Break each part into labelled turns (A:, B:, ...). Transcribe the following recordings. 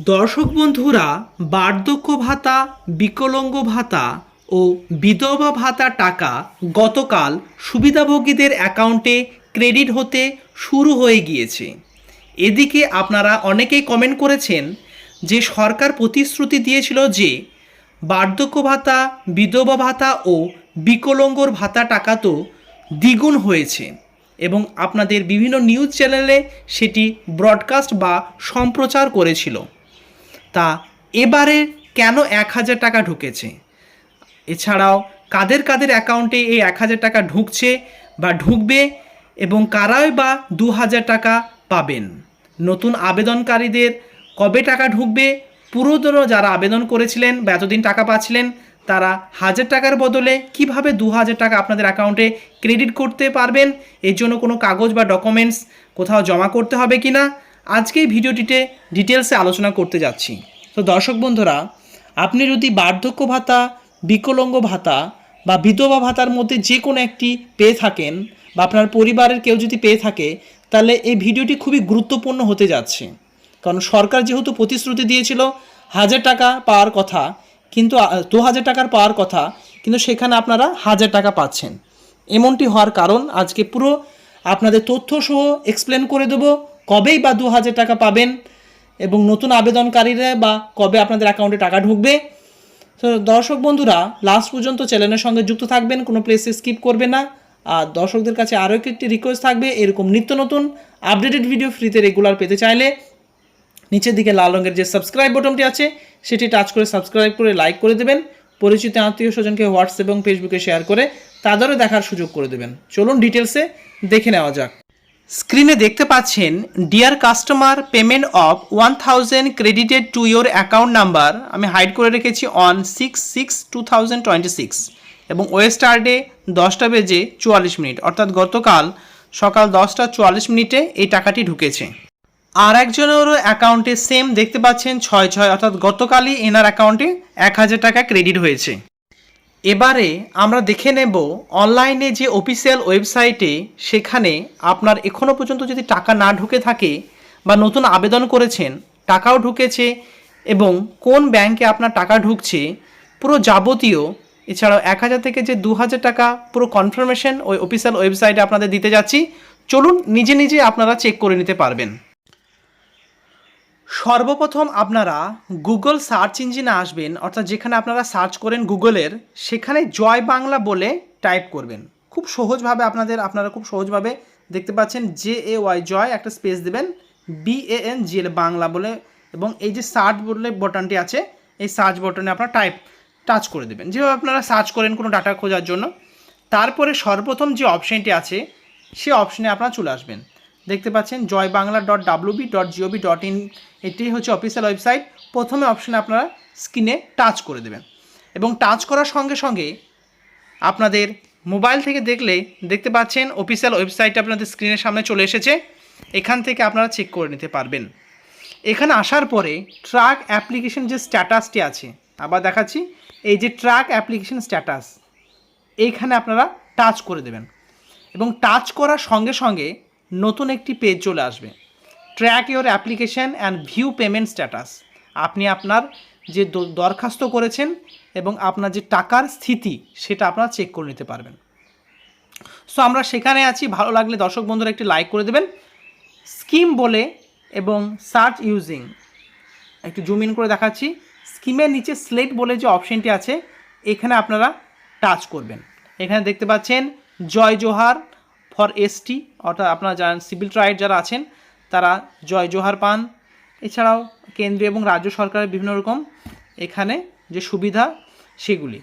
A: দর্শক বন্ধুরা, বার্ধক্য ভাতা, বিকলাঙ্গ ভাতা ও বিধবা ভাতা টাকা গতকাল সুবিধাভোগীদের অ্যাকাউন্টে ক্রেডিট হতে শুরু হয়ে গিয়েছে। এদিকে আপনারা অনেকেই কমেন্ট করেছেন যে সরকার প্রতিশ্রুতি দিয়েছিল যে বার্ধক্য ভাতা, বিধবা ভাতা ও বিকলাঙ্গর ভাতা টাকা তো দ্বিগুণ হয়েছে এবং আপনাদের বিভিন্ন নিউজ চ্যানেলে সেটি ব্রডকাস্ট বা সম্প্রচার করেছিল। তা এবারে কেন ১,০০০ টাকা ঢুকেছে, এছাড়াও কাদের কাদের অ্যাকাউন্টে এই ১,০০০ টাকা ঢুকছে বা ঢুকবে এবং কারাই বা ২,০০০ টাকা পাবেন, নতুন আবেদনকারীদের কবে টাকা ঢুকবে, পুরোনো যারা আবেদন করেছিলেন বা এতদিন টাকা পাচ্ছিলেন তারা ১,০০০ টাকার বদলে কিভাবে ২,০০০ টাকা আপনাদের অ্যাকাউন্টে ক্রেডিট করতে পারবেন, এর জন্য কোনো কাগজ বা ডকুমেন্টস কোথাও জমা করতে হবে কি না, আজকে এই ভিডিওটিতে ডিটেলসে আলোচনা করতে যাচ্ছি। তো দর্শক বন্ধুরা, আপনি যদি বার্ধক্য ভাতা, বিকলাঙ্গ ভাতা বা বিধবা ভাতার মধ্যে যে কোনো একটি পেয়ে থাকেন বা আপনার পরিবারের কেউ যদি পেয়ে থাকে, তাহলে এই ভিডিওটি খুবই গুরুত্বপূর্ণ হতে যাচ্ছে। কারণ সরকার যেহেতু প্রতিশ্রুতি দিয়েছিল ১,০০০ টাকা পাওয়ার কথা, কিন্তু ২,০০০ টাকার পাওয়ার কথা, কিন্তু সেখানে আপনারা ১,০০০ টাকা পাচ্ছেন। এমনটি হওয়ার কারণ আজকে পুরো আপনাদের তথ্যসহ এক্সপ্লেন করে দেবো কবেই বা ২,০০০ টাকা পাবেন এবং নতুন আবেদনকারীরা বা কবে আপনাদের অ্যাকাউন্টে টাকা ঢুকবে। তো দর্শক বন্ধুরা, লাস্ট পর্যন্ত চ্যানেলের সঙ্গে যুক্ত থাকবেন, কোনো প্লেসে স্কিপ করবে না। আর দর্শকদের কাছে আরও একটি রিকোয়েস্ট থাকবে, এরকম নিত্য নতুন আপডেটেড ভিডিও ফ্রিতে রেগুলার পেতে চাইলে নিচের দিকে লাল রঙের যে সাবস্ক্রাইব বাটনটি আছে সেটি টাচ করে সাবস্ক্রাইব করে লাইক করে দেবেন, পরিচিত আত্মীয় স্বজনকে হোয়াটসঅ্যাপ এবং ফেসবুকে শেয়ার করে তাদেরও দেখার সুযোগ করে দেবেন। চলুন ডিটেলসে দেখে নেওয়া যাক। স্ক্রিনে দেখতে পাচ্ছেন, deer customer, payment of 1000 credited to your account number, আমি হাইড করে রেখেছি অন 6/6/2026 এবং ওয়েস্টারডে 10:44, অর্থাৎ গতকাল সকাল 10:44 এই টাকাটি ঢুকেছে। আর একজনেরও অ্যাকাউন্টে সেম দেখতে পাচ্ছেন 6/6, অর্থাৎ গতকালই এনার অ্যাকাউন্টে ১,০০০ টাকা ক্রেডিট হয়েছে। এবারে আমরা দেখে নেব অনলাইনে যে অফিসিয়াল ওয়েবসাইটে, সেখানে আপনার এখনও পর্যন্ত যদি টাকা না ঢুকে থাকে বা নতুন আবেদন করেছেন টাকাও ঢুকেছে এবং কোন ব্যাংকে আপনার টাকা ঢুকছে পুরো যাবতীয়, এছাড়াও ১,০০০ থেকে যে ২,০০০ টাকা পুরো কনফার্মেশন ওই অফিসিয়াল ওয়েবসাইটে আপনাদের দিতে যাচ্ছি। চলুন নিজে নিজে আপনারা চেক করে নিতে পারবেন। সর্বপ্রথম আপনারা গুগল সার্চ ইঞ্জিনে আসবেন, অর্থাৎ যেখানে আপনারা সার্চ করেন গুগলের, সেখানে জয় বাংলা বলে টাইপ করবেন। খুব সহজভাবে আপনারা খুব সহজভাবে দেখতে পাচ্ছেন, JAY জয়, একটা স্পেস দেবেন, BANGL বাংলা বলে, এবং এই যে সার্চ বলে বাটনটি আছে এই সার্চ বাটনে আপনারা টাচ করে দেবেন, যেভাবে আপনারা সার্চ করেন কোনো ডাটা খোঁজার জন্য। তারপরে সর্বপ্রথম যে অপশানটি আছে সে অপশানে আপনারা চলে আসবেন। দেখতে পাচ্ছেন joybangla.wb.gov.in, এটি হচ্ছে অফিসিয়াল ওয়েবসাইট। প্রথমে অপশানে আপনারা স্ক্রিনে টাচ করে দেবেন এবং টাচ করার সঙ্গে সঙ্গে আপনাদের মোবাইল থেকে দেখতে পাচ্ছেন অফিসিয়াল ওয়েবসাইটটা আপনাদের স্ক্রিনের সামনে চলে এসেছে। এখান থেকে আপনারা চেক করে নিতে পারবেন। এখানে আসার পরে ট্র্যাক অ্যাপ্লিকেশন যে স্ট্যাটাসটি আছে, আবার দেখাচ্ছি, এই যে ট্র্যাক অ্যাপ্লিকেশন স্ট্যাটাস, এইখানে আপনারা টাচ করে দেবেন এবং টাচ করার সঙ্গে সঙ্গে নতুন একটি পেজ চলে আসবে, track your application and view payment status. আপনি আপনার যে দরখাস্ত করেছেন এবং আপনার যে টাকার স্থিতি সেটা আপনারা চেক করে নিতে পারবেন। সো আমরা সেখানে আছি। ভালো লাগলে দর্শক বন্ধুরা একটি লাইক করে দেবেন। স্কিম বলে এবং সার্চ ইউজিং, একটু জুম ইন করে দেখাচ্ছি, স্কিমের নিচে স্লেট বলে যে অপশানটি আছে এখানে আপনারা টাচ করবেন। এখানে দেখতে পাচ্ছেন জয় জোহার ফর ST, অর্থাৎ আপনারা জানেন সিভিল রাইট যারা আছেন তারা জয় জোহার পান। এছাড়াও কেন্দ্রীয় এবং রাজ্য সরকারের বিভিন্ন রকম এখানে যে সুবিধা সেগুলি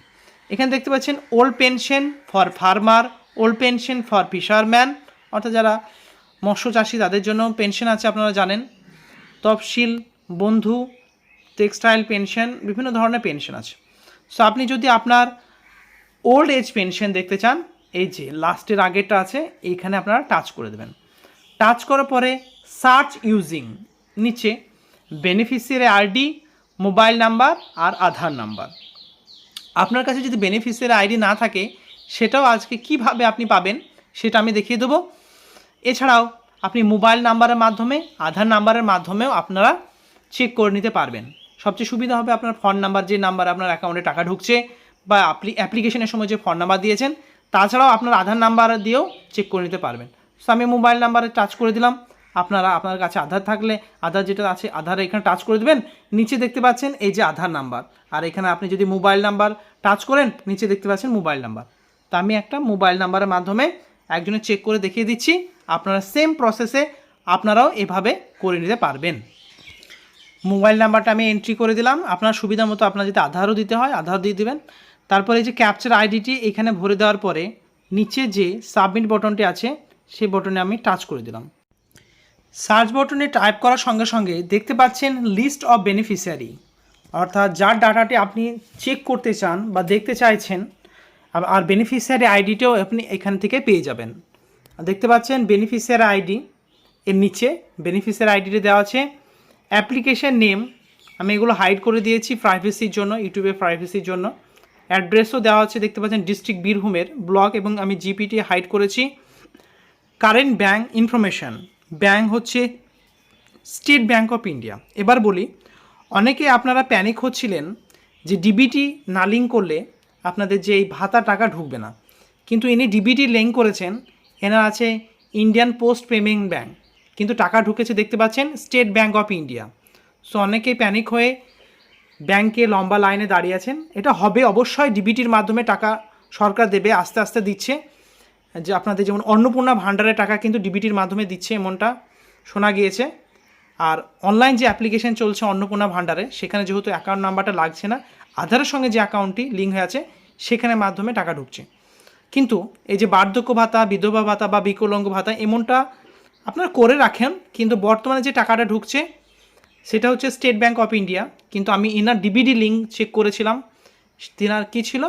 A: এখানে দেখতে পাচ্ছেন। Old pension for farmer, old pension for fisherman, অর্থাৎ যারা মৎস্য চাষি তাদের জন্য পেনশন আছে আপনারা জানেন। তফসিল বন্ধু, টেক্সটাইল পেনশন, বিভিন্ন ধরনের পেনশন আছে। সো আপনি যদি আপনার ওল্ড এজ পেনশন দেখতে চান, এই যে লাস্টের আগেরটা আছে এইখানে আপনারা টাচ করে দেবেন। টাচ করার পরে সার্চ ইউজিং, নিচে বেনিফিশিয়ারি ID, মোবাইল নাম্বার আর আধার নাম্বার। আপনার কাছে যদি বেনিফিশিয়ারি ID না থাকে সেটাও আজকে কিভাবে আপনি পাবেন সেটা আমি দেখিয়ে দেবো। এছাড়াও আপনি মোবাইল নাম্বারের মাধ্যমে, আধার নাম্বারের মাধ্যমেও আপনারা চেক করে নিতে পারবেন। সবচেয়ে সুবিধা হবে আপনার ফোন নাম্বার, যে নাম্বার আপনার অ্যাকাউন্টে টাকা ঢুকছে, বা আপনি অ্যাপ্লিকেশনের সময় যে ফোন নাম্বার দিয়েছেন, তাছাড়াও আপনার আধার নাম্বার দিয়েও চেক করে নিতে পারবেন। সো আমি মোবাইল নাম্বারে টাচ করে দিলাম। আপনার কাছে আধার থাকলে আধার যেটা আছে আধার এখানে টাচ করে দেবেন, নিচে দেখতে পাচ্ছেন এই যে আধার নাম্বার, আর এখানে আপনি যদি মোবাইল নাম্বার টাচ করেন নিচে দেখতে পাচ্ছেন মোবাইল নাম্বার। তো আমি একটা মোবাইল নাম্বারের মাধ্যমে একজনের চেক করে দেখিয়ে দিচ্ছি, আপনারা সেম প্রসেসে আপনারাও এভাবে করে নিতে পারবেন। মোবাইল নাম্বারটা আমি এন্ট্রি করে দিলাম, আপনার সুবিধা মতো আপনার যদি আধারও দিতে হয় আধার দিয়ে দেবেন। তারপরে এই যে ক্যাপচার আইডিটি এখানে ভরে দেওয়ার পরে নিচে যে সাবমিট বটনটি আছে সেই বটনে আমি টাচ করে দিলাম। সার্চ বটনে টাইপ করার সঙ্গে সঙ্গে দেখতে পাচ্ছেন লিস্ট অফ বেনিফিশিয়ারি, অর্থাৎ যার ডাটাটি আপনি চেক করতে চান বা দেখতে চাইছেন, আর বেনিফিশিয়ারি আইডিটাও আপনি এখান থেকে পেয়ে যাবেন। দেখতে পাচ্ছেন বেনিফিশিয়ারি আইডি, এর নিচে বেনিফিশিয়ারি আইডিটি দেওয়া আছে। অ্যাপ্লিকেশন নেম আমি এগুলো হাইড করে দিয়েছি প্রাইভেসির জন্য, ইউটিউবের প্রাইভেসির জন্য। অ্যাড্রেসও দেওয়া আছে, দেখতে পাচ্ছেন ডিস্ট্রিক্ট বীরভূমের, ব্লক, এবং আমি জিপিটি হাইড করেছি। কারেন্ট ব্যাঙ্ক ইনফরমেশান, ব্যাঙ্ক হচ্ছে স্টেট ব্যাঙ্ক অফ ইন্ডিয়া। এবার বলি, অনেকে আপনারা প্যানিক হচ্ছিলেন যে ডিবিটি না লিঙ্ক করলে আপনাদের যে এই ভাতা টাকা ঢুকবে না, কিন্তু ইনি ডিবিটি লিঙ্ক করেছেন, এনার আছে ইন্ডিয়ান পোস্ট পেমেন্ট ব্যাঙ্ক, কিন্তু টাকা ঢুকেছে দেখতে পাচ্ছেন state bank of India. So অনেকেই প্যানিক হয়ে ব্যাংকে লম্বা লাইনে দাঁড়িয়ে আছেন। এটা হবে অবশ্যই ডিবিটির মাধ্যমে টাকা সরকার দেবে, আস্তে আস্তে দিচ্ছে। যে আপনাদের যেমন অন্নপূর্ণা ভাণ্ডারের টাকা কিন্তু ডিবিটির মাধ্যমে দিচ্ছে এমনটা শোনা গিয়েছে। আর অনলাইন যে অ্যাপ্লিকেশন চলছে অন্নপূর্ণা ভাণ্ডারে, সেখানে যেহেতু অ্যাকাউন্ট নাম্বারটা লাগছে না, আধারের সঙ্গে যে অ্যাকাউন্টটি লিঙ্ক হয়ে আছে সেখানে মাধ্যমে টাকা ঢুকছে। কিন্তু এই যে বার্ধক্য ভাতা, বিধবা ভাতা বা বিকলাঙ্গ ভাতা এমনটা আপনারা করে রাখেন, কিন্তু বর্তমানে যে টাকাটা ঢুকছে সেটা হচ্ছে স্টেট ব্যাঙ্ক অফ ইন্ডিয়া। কিন্তু আমি এনার ডিবিডি লিঙ্ক চেক করেছিলাম, তেনার কী ছিল,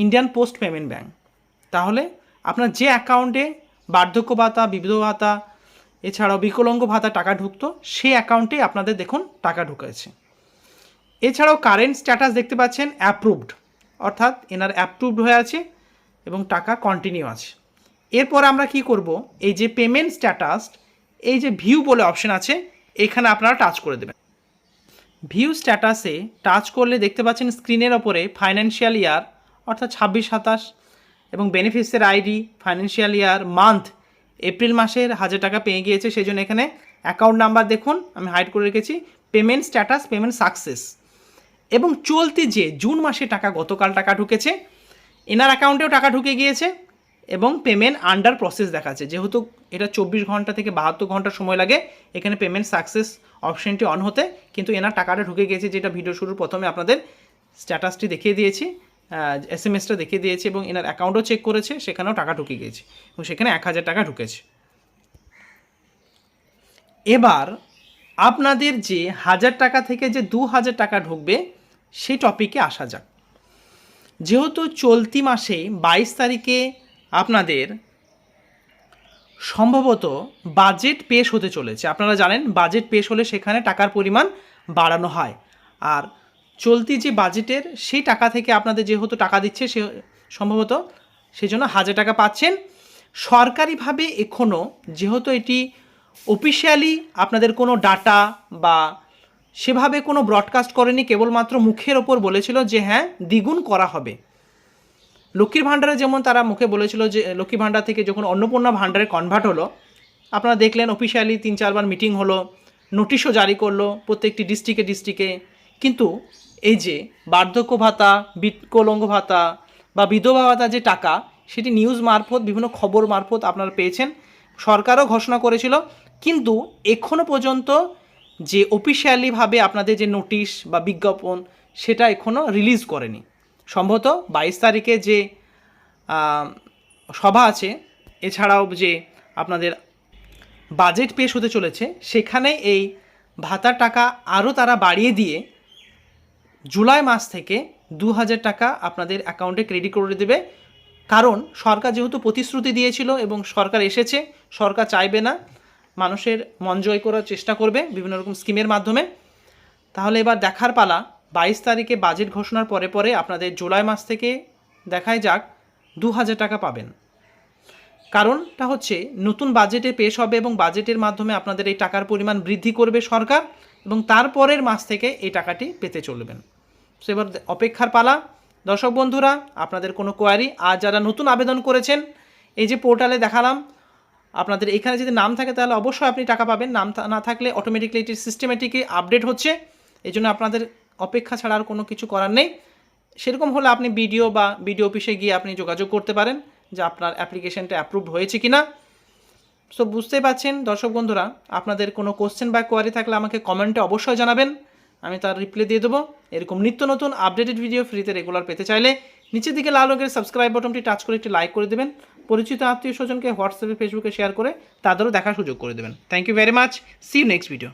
A: ইন্ডিয়ান পোস্ট পেমেন্ট ব্যাঙ্ক। তাহলে আপনার যে অ্যাকাউন্টে বার্ধক্য ভাতা, বিধবা ভাতা এছাড়াও বিকলাঙ্গ ভাতা টাকা ঢুকতো, সেই অ্যাকাউন্টে আপনাদের দেখুন টাকা ঢুকেছে। এছাড়াও কারেন্ট স্ট্যাটাস দেখতে পাচ্ছেন অ্যাপ্রুভড, অর্থাৎ এনার অ্যাপ্রুভড হয়ে আছে এবং টাকা কন্টিনিউ আছে। এরপর আমরা কি করব, এই যে পেমেন্ট স্ট্যাটাস, এই যে ভিউ বলে অপশন আছে, এখানে আপনারা টাচ করে দেবেন। ভিউ স্ট্যাটাসে টাচ করলে দেখতে পাচ্ছেন স্ক্রিনের ওপরে ফাইন্যান্সিয়াল ইয়ার অর্থাৎ 26-27 এবং beneficiary ID, financial year, month April মাসের 1000 টাকা পেয়ে গিয়েছে, সেই জন্য এখানে অ্যাকাউন্ট নাম্বার দেখুন আমি হাইড করে রেখেছি, পেমেন্ট স্ট্যাটাস, পেমেন্ট সাকসেস, এবং চলতি যে জুন মাসে টাকা গতকাল টাকা ঢুকেছে, এনার অ্যাকাউন্টেও টাকা ঢুকে গিয়েছে এবং পেমেন্ট আন্ডার প্রসেস দেখাচ্ছে। যেহেতু এটা 24 ঘন্টা থেকে 72 ঘন্টা সময় লাগে এখানে পেমেন্ট সাকসেস অপশনটি অন হতে, কিন্তু এনার টাকাটা ঢুকে গিয়েছে, যেটা ভিডিও শুরুর প্রথমে আপনাদের স্ট্যাটাসটি দেখিয়ে দিয়েছি, SMS-টা দেখিয়ে দিয়েছি, এবং এনার অ্যাকাউন্টও চেক করেছে, সেখানেও টাকা ঢুকে গিয়েছে এবং সেখানে 1000 টাকা ঢুকেছে। এবার আপনাদের যে 1000 টাকা থেকে যে 2000 টাকা ঢুকবে সেই টপিকে আসা যাক। যেহেতু চলতি মাসে 22 তারিখে আপনাদের সম্ভবত বাজেট পেশ হতে চলেছে, আপনারা জানেন বাজেট পেশ হলে সেখানে টাকার পরিমাণ বাড়ানো হয়, আর চলতি যে বাজেটের সেই টাকা থেকে আপনাদের যেহেতু টাকা দিচ্ছে সে সম্ভবত সেজন্য 1000 টাকা পাচ্ছেন। সরকারিভাবে এখনও যেহেতু এটি অফিসিয়ালি আপনাদের কোনো ডাটা বা সেভাবে কোনো ব্রডকাস্ট করেনি, কেবলমাত্র মুখের ওপর বলেছিল যে হ্যাঁ দ্বিগুণ করা হবে। লক্ষ্মীর ভাণ্ডারে যেমন তারা মুখে বলেছিল যে লক্ষ্মী ভাণ্ডার থেকে যখন অন্নপূর্ণা ভাণ্ডারে কনভার্ট হলো, আপনারা দেখলেন অফিসিয়ালি 3-4 বার মিটিং হলো, নোটিশও জারি করলো প্রত্যেকটি ডিস্ট্রিক্টে, কিন্তু এই যে বার্ধক্য ভাতা, বিকলাঙ্গ ভাতা বা বিধবা ভাতা যে টাকা, সেটি নিউজ মারফত, বিভিন্ন খবর মারফত আপনারা পেয়েছেন, সরকারও ঘোষণা করেছিল, কিন্তু এখনও পর্যন্ত যে অফিসিয়ালিভাবে আপনাদের যে নোটিশ বা বিজ্ঞাপন সেটা এখনও রিলিজ করেনি। সম্ভবত 22 তারিখে যে সভা আছে, এছাড়াও যে আপনাদের বাজেট পেশ হতে চলেছে, সেখানে এই ভাতার টাকা আরও তারা বাড়িয়ে দিয়ে জুলাই মাস থেকে 2000 টাকা আপনাদের অ্যাকাউন্টে ক্রেডিট করে দেবে। কারণ সরকার যেহেতু প্রতিশ্রুতি দিয়েছিল এবং সরকার এসেছে, সরকার চাইবে না, মানুষের মন জয় করার চেষ্টা করবে বিভিন্ন রকম স্কিমের মাধ্যমে। তাহলে এবার দেখার পালা, 22 তারিখে বাজেট ঘোষণার পরে পরে আপনাদের জুলাই মাস থেকে দেখাই যাক 2000 টাকা পাবেন। কারণটা হচ্ছে নতুন বাজেটে পেশ হবে এবং বাজেটের মাধ্যমে আপনাদের এই টাকার পরিমাণ বৃদ্ধি করবে সরকার, এবং তারপরের মাস থেকে এই টাকাটি পেতে চলবেন। সো এবার অপেক্ষার পালা। দর্শক বন্ধুরা, আপনাদের কোনো কোয়ারি, আর যারা নতুন আবেদন করেছেন, এই যে পোর্টালে দেখালাম, আপনাদের এখানে যদি নাম থাকে তাহলে অবশ্যই আপনি টাকা পাবেন, নাম না থাকলে অটোমেটিকলি এটি সিস্টেমেটিকলি আপডেট হচ্ছে। এই জন্য আপনাদের অপেক্ষা ছাড়া আর কোনো কিছু করার নেই। সেরকম হলে আপনি বিডিও বা বিডিও অফিসে গিয়ে আপনি যোগাযোগ করতে পারেন যে আপনার অ্যাপ্লিকেশনটা অ্যাপ্রুভড হয়েছে কি না। সো বুঝতেই পারছেন দর্শক বন্ধুরা, আপনাদের কোনো কোশ্চেন বা কোয়ারি থাকলে আমাকে কমেন্টে অবশ্যই জানাবেন, আমি তার রিপ্লাই দিয়ে দেবো। এরকম নিত্য নতুন আপডেটেড ভিডিও ফ্রিতে রেগুলার পেতে চাইলে নিচের দিকে লাল রঙের সাবস্ক্রাইব বাটনটি টাচ করে একটি লাইক করে দেবেন, পরিচিত আত্মীয় স্বজনকে হোয়াটসঅ্যাপে ফেসবুকে শেয়ার করে তাদেরও দেখার সুযোগ করে দেবেন। Thank you very much, see you next video.